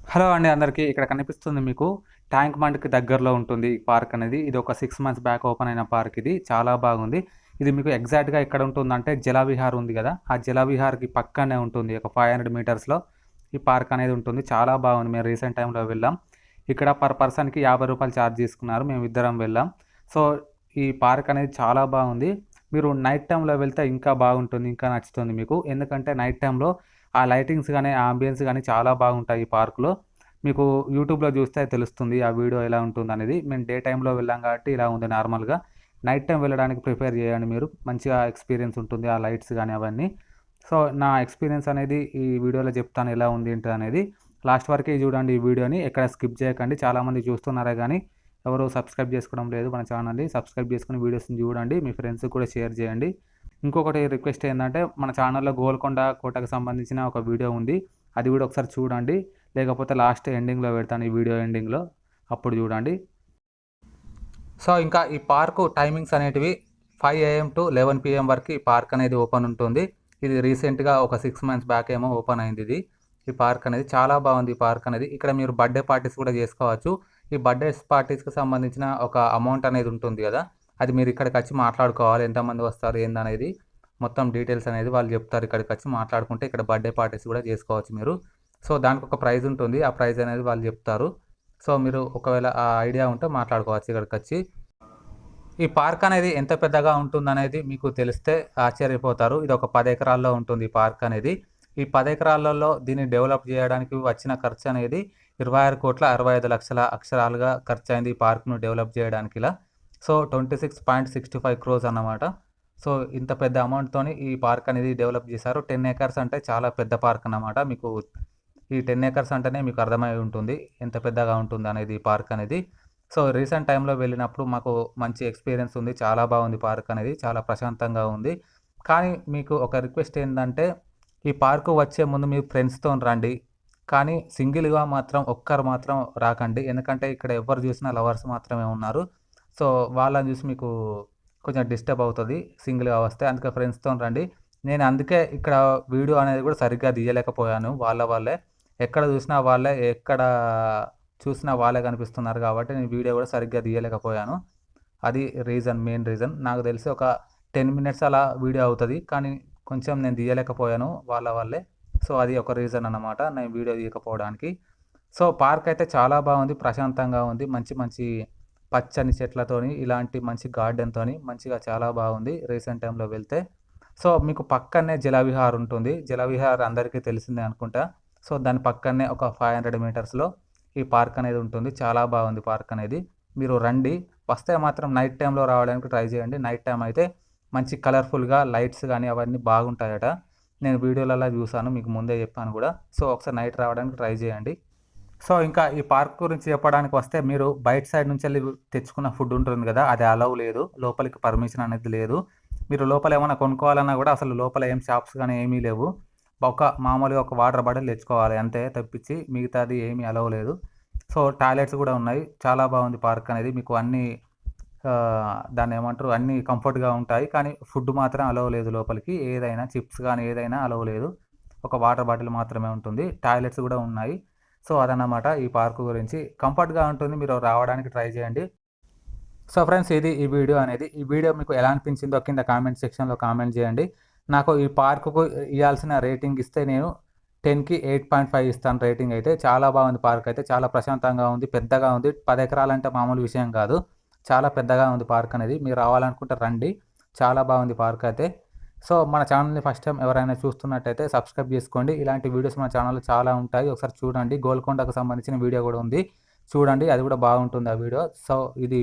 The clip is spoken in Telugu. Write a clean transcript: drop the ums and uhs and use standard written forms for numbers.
హలో అండి అందరికీ. ఇక్కడ కనిపిస్తుంది మీకు ట్యాంక్ బండ్‌కి దగ్గరలో ఉంటుంది ఈ పార్క్ అనేది. ఇది ఒక 6 మంత్స్ బ్యాక్ ఓపెన్ అయిన పార్క్ ఇది. చాలా బాగుంది. ఇది మీకు ఎగ్జాక్ట్‌గా ఎక్కడ ఉంటుందంటే జలవిహార్ ఉంది గదా! ఆ జలవిహార్‌కి పక్కనే ఉంటుంది. ఒక 500 మీటర్స్‌లో ఈ పార్క్ అనేది ఉంటుంది. చాలా బాగుంది. మేము రీసెంట్ టైమ్‌లో వెళ్ళాం. ఇక్కడ పర్ పర్సన్‌కి రూ. 50 ఛార్జ్ తీసుకున్నారు. మేమిద్దరం వెళ్ళాం. సో, ఈ పార్క్ అనేది చాలా బాగుంది. మీరు నైట్ టైమ్‌లో వెళ్తే ఇంకా బాగుంటుంది. ఇంకా నచ్చుతుంది మీకు. ఎందుకంటే నైట్ టైమ్‌లో ఆ లైటింగ్స్ గాని, ఆ ఆంబియన్స్ గాని చాలా బాగుంటాయి ఈ పార్క్‌లో. మీకు యూట్యూబ్‌లో చూస్తే తెలుస్తుంది. ఆ వీడియో ఎలా ఉంటుందనేది. మేము డే టైమ్‌లో వెళ్ళాం కాబట్టి ఇలా ఉంది నార్మల్‌గా. నైట్ టైమ్ వెళ్ళడానికి ప్రిఫర్ చేయండి మీరు. మంచిగా ఎక్స్‌పీరియన్స్ ఉంటుంది. ఆ లైట్స్ గాని అవన్నీ. సో, నా ఎక్స్‌పీరియన్స్ అనేది ఈ వీడియోలో చెప్తాను ఎలా ఉంది ఏంటనేది. లాస్ట్ వరకే చూడండి ఈ వీడియోని. ఎక్కడ స్కిప్ చేయకండి. చాలామంది చూస్తున్నారే గానీ ఎవరు సబ్స్క్రైబ్ చేసుకోవడం లేదు మన ఛానల్‌ని. సబ్స్క్రైబ్ చేసుకొని వీడియోస్‌ని చూడండి. మీ ఫ్రెండ్స్‌కి కూడా షేర్ చేయండి. ఇంకొకటి రిక్వెస్ట్ ఏందంటే మన ఛానల్‌లో గోల్కొండ కోటకు సంబంధించిన ఒక వీడియో ఉంది. అది కూడా ఒకసారి చూడండి. లేకపోతే లాస్ట్ ఎండింగ్‌లో పెడతాను ఈ వీడియో ఎండింగ్‌లో. అప్పుడు చూడండి. సో, ఇంకా ఈ పార్కు టైమింగ్స్ అనేటివి 5 AM టు 11 PM వరకు ఈ పార్క్ అనేది ఓపెన్ ఉంటుంది. ఇది రీసెంట్‌గా ఒక 6 మంత్స్ బ్యాక్ ఏమో ఓపెన్ అయింది ఇది. ఈ పార్క్ అనేది చాలా బాగుంది ఈ పార్క్ అనేది. ఇక్కడ మీరు బర్త్‌డే పార్టీస్ కూడా చేసుకోవచ్చు. ఈ బర్త్‌డే పార్టీస్‌కి సంబంధించిన ఒక అమౌంట్ అనేది ఉంటుంది గదా! అది మీరు ఇక్కడికొచ్చి మాట్లాడుకోవాలి. ఎంతమంది వస్తారు ఏందనేది మొత్తం డీటెయిల్స్ అనేది వాళ్ళు చెప్తారు. ఇక్కడికొచ్చి మాట్లాడుకుంటే ఇక్కడ బర్త్‌డే పార్టీస్ కూడా చేసుకోవచ్చు మీరు. సో, దానికొక ప్రైజ్ ఉంటుంది. ఆ ప్రైజ్ అనేది వాళ్ళు చెప్తారు. సో, మీరు ఒకవేళ ఆ ఐడియా ఉంటే మాట్లాడుకోవచ్చు ఇక్కడికొచ్చి. ఈ పార్క్ అనేది ఎంత పెద్దగా ఉంటుందనేది మీకు తెలిస్తే ఆశ్చర్యపోతారు. ఇది ఒక 10 ఎకరాల్లో ఉంటుంది ఈ పార్క్ అనేది. ఈ 10 ఎకరాలలో దీన్ని డెవలప్ జేయడానికి వచ్చిన ఖర్చు అనేది 26,65,00,000 అక్షరాలుగా ఖర్చయింది ఈ పార్క్‌ను డెవలప్ జేయడానికిలా. సో, 26.65 క్రోర్స్ అన్నమాట. సో, ఇంత పెద్ద అమౌంట్‌తోని ఈ పార్క్ అనేది డెవలప్ జేశారు. 10 ఎకర్స్ అంటే చాలా పెద్ద పార్క్ అన్నమాట. మీకు ఈ 10 ఎకర్స్ అంటేనే మీకు అర్థమై ఉంటుంది. ఎంత పెద్దగా ఉంటుందనేది ఈ పార్క్ అనేది. సో, రీసెంట్ టైమ్‌లో వెళ్ళినప్పుడు మాకు మంచి ఎక్స్‌పీరియన్స్ ఉంది. చాలా బాగుంది పార్క్ అనేది. చాలా ప్రశాంతంగా ఉంది. కానీ మీకు ఒక రిక్వెస్ట్ ఏందంటే, ఈ పార్క్ వచ్చే ముందు మీ ఫ్రెండ్స్‌తోని రండి. కానీ సింగిల్‌గా మాత్రం ఒక్కరు మాత్రం రాకండి. ఎందుకంటే ఇక్కడ ఎవ్వరు చూసినా లవర్స్ మాత్రమే ఉన్నారు. సో, వాళ్ళని చూసి మీకు కొంచెం డిస్టర్బ్ అవుతది సింగిల్‌గా వస్తే. అందుకే ఫ్రెండ్స్‌తోని రండి. నేను అందుకే ఇక్కడ వీడియో అనేది కూడా సరిగ్గా తీయలేకపోయాను వాళ్ళ వల్లే. ఎక్కడ చూసినా వాళ్ళే, ఎక్కడ చూసినా వాళ్ళే కనిపిస్తున్నారు కాబట్టి నేను వీడియో కూడా సరిగ్గా తీయలేకపోయాను. అది మెయిన్ రీజన్. నాకు తెలిసి ఒక 10 మినిట్స్ అలా వీడియో అవుతది. కానీ కొంచెం నేను తీయలేకపోయాను వాళ్ళ వల్లే. సో, అది ఒక రీజన్ అన్నమాట నేను వీడియో తీయకపోవడానికి. సో, పార్క్ అయితే చాలా బాగుంది. ప్రశాంతంగా ఉంది. మంచి మంచి పచ్చని చెట్లతోని, ఇలాంటి మంచి గార్డెన్‌తోని మంచిగా చాలా బాగుంది రీసెంట్ టైమ్‌లో వెళ్తే. సో, మీకు పక్కనే జలవిహార్ ఉంటుంది. జలవిహార్ అందరికీ తెలిసిందే అనుకుంటా. సో, దాని పక్కనే ఒక 500 మీటర్స్‌లో ఈ పార్క్ అనేది ఉంటుంది. చాలా బాగుంది పార్క్ అనేది. మీరు రండి. వస్తే మాత్రం నైట్ టైమ్‌లో రావడానికి ట్రై చేయండి. నైట్ టైమ్ అయితే మంచి కలర్‌ఫుల్‌గా లైట్స్ గాని అవన్నీ బాగుంటాయట. నేను వీడియోలలో చూసాను. మీకు ముందే చెప్పాను కూడా. సో, ఒకసారి నైట్ రావడానికి ట్రై చేయండి. సో, ఇంకా ఈ పార్క్ గురించి చెప్పడానికి వస్తే మీరు బయట సైడ్ నుంచెళ్ళి తెచ్చుకున్న ఫుడ్ ఉంటుంది గదా! అది అలౌ లేదు. లోపలికి పర్మిషన్ అనేది లేదు. మీరు లోపల ఏమన్నా కొనుక్కోవాలన్నా గూడా అసలు లోపల ఏం షాప్స్ గాని ఏమీ లేవు. మామూలుగా ఒక వాటర్ బాటిల్ తెచ్చుకోవాలి అంతే తప్పించి మిగతాది ఏమీ అలౌ లేదు. సో, టాయిలెట్స్ గూడా ఉన్నాయి. చాలా బాగుంది పార్క్ అనేది. మీకు అన్నీ దాన్నేమంటారు అన్నీ కంఫర్ట్‌గా ఉంటాయి. కానీ ఫుడ్ మాత్రం అలౌ లేదు లోపలికి. ఏదైనా చిప్స్ గాని ఏదైనా అలౌ లేదు. ఒక వాటర్ బాటిల్ మాత్రమే ఉంటుంది. టాయిలెట్స్ గూడా ఉన్నాయి. సో, అదన్నమాట ఈ పార్క్ గురించి. కంఫర్ట్‌గా ఉంటుంది. మీరు రావడానికి ట్రై చేయండి. సో, ఫ్రెండ్స్ ఇది ఈ వీడియో అనేది. ఈ వీడియో మీకు ఎలా అనిపించిందో కింద కామెంట్ సెక్షన్‌లో కామెంట్ చేయండి. నాకు ఈ పార్క్‌కు ఇయ్యాల్సిన రేటింగ్ ఇస్తే నేను 10కి 8.5 ఇస్తాను రేటింగ్ అయితే. చాలా బాగుంది పార్క్ అయితే. చాలా ప్రశాంతంగా ఉంది. పెద్దగా ఉంది. 10 ఎకరాలంటే మామూలు విషయం కాదు. చాలా పెద్దగా ఉంది పార్క్ అనేది. మీరు రావాలనుకుంటే రండి. చాలా బాగుంది పార్క్ అయితే. సో, మన ఛానల్‌ని ఫస్ట్ టైమ్ ఎవరైనా చూస్తున్నట్టయితే సబ్స్క్రైబ్ చేసుకోండి. ఇలాంటి వీడియోస్ మన ఛానల్‌లో చాలా ఉంటాయి. ఒకసారి చూడండి. గోల్కొండకు సంబంధించిన వీడియో కూడా ఉంది. చూడండి. అది కూడా బాగుంటుంది ఆ వీడియో. సో, ఇది